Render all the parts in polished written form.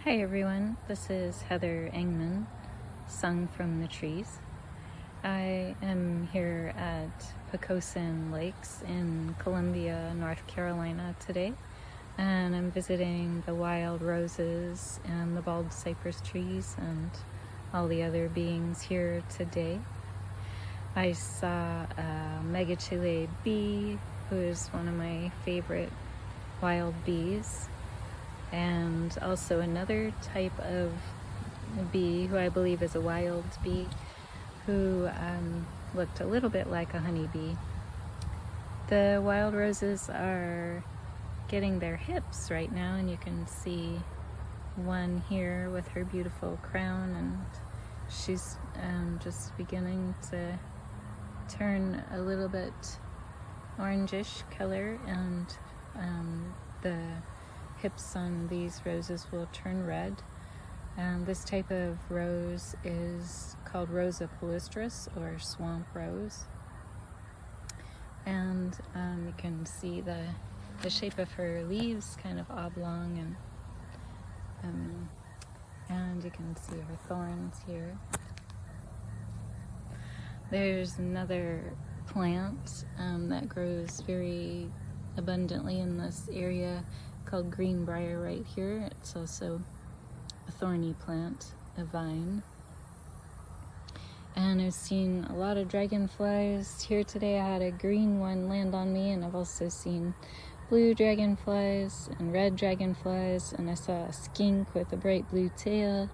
Hi everyone, this is Heather Engman, Sung from the Trees. I am here at Pocosin Lakes in Columbia, North Carolina today, and I'm visiting the wild roses and the bald cypress trees and all the other beings here today. I saw a megachile bee, who is one of my favorite wild bees, and also another type of bee who I believe is a wild bee who looked a little bit like a honeybee. The wild roses are getting their hips right now, and you can see one here with her beautiful crown, and she's just beginning to turn a little bit orangish color, and the hips on these roses will turn red. And this type of rose is called Rosa palustris, or swamp rose. And you can see the shape of her leaves, kind of oblong, and you can see her thorns here. There's another plant that grows very abundantly in this area called greenbrier right here. It's also a thorny plant, a vine. And I've seen a lot of dragonflies here today. I had a green one land on me, and I've also seen blue dragonflies and red dragonflies, and I saw a skink with a bright blue tail,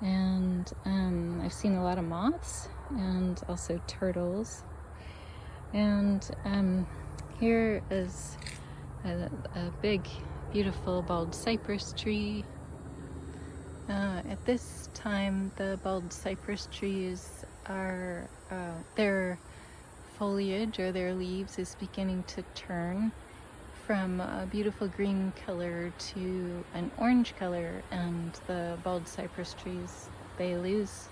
and I've seen a lot of moths and also turtles. And here is a big beautiful bald cypress tree. At this time, the bald cypress trees are, their foliage or their leaves is beginning to turn from a beautiful green color to an orange color, and the bald cypress trees, they lose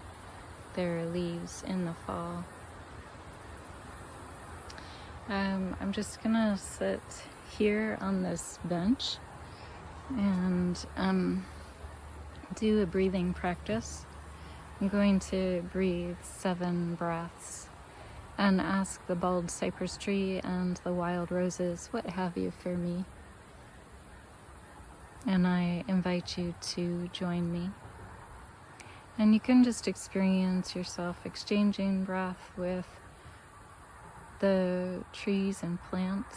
their leaves in the fall. I'm just gonna sit here on this bench and do a breathing practice. I'm going to breathe 7 breaths and ask the bald cypress tree and the wild roses, what have you for me? And I invite you to join me. And you can just experience yourself exchanging breath with the trees and plants.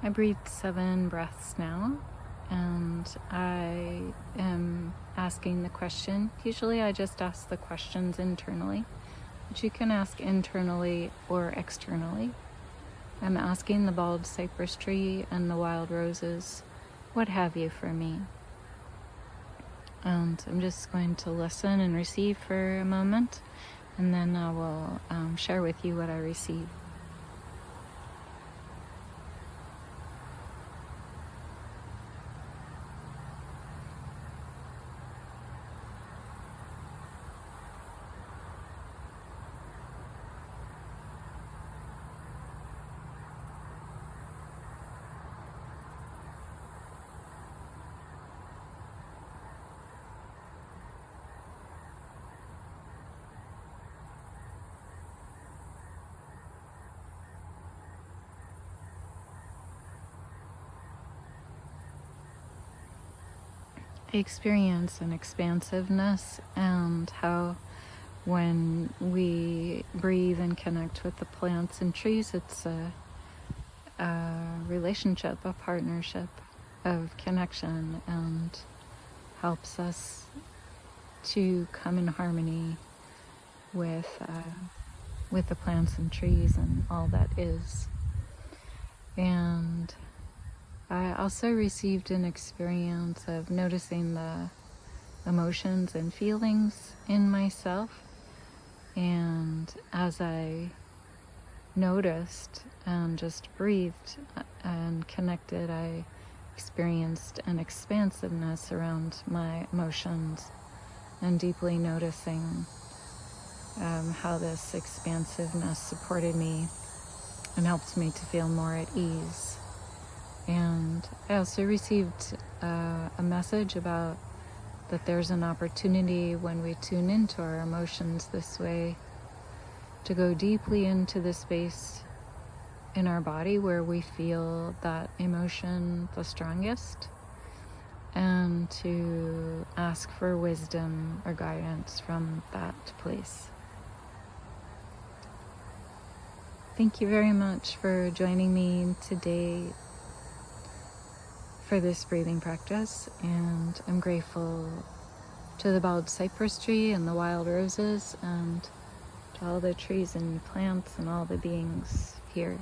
I breathed 7 breaths now, and I am asking the question. Usually I just ask the questions internally, but you can ask internally or externally. I'm asking the bald cypress tree and the wild roses, what have you for me? And I'm just going to listen and receive for a moment, and then I will share with you what I receive. I experience an expansiveness, and how when we breathe and connect with the plants and trees, it's a relationship, a partnership of connection and helps us to come in harmony with the plants and trees and all that is. And I also received an experience of noticing the emotions and feelings in myself. And as I noticed and just breathed and connected, I experienced an expansiveness around my emotions, and deeply noticing how this expansiveness supported me and helped me to feel more at ease. And I also received a message about that there's an opportunity when we tune into our emotions this way to go deeply into the space in our body where we feel that emotion the strongest, and to ask for wisdom or guidance from that place. Thank you very much for joining me today for this breathing practice, and I'm grateful to the bald cypress tree and the wild roses and to all the trees and plants and all the beings here.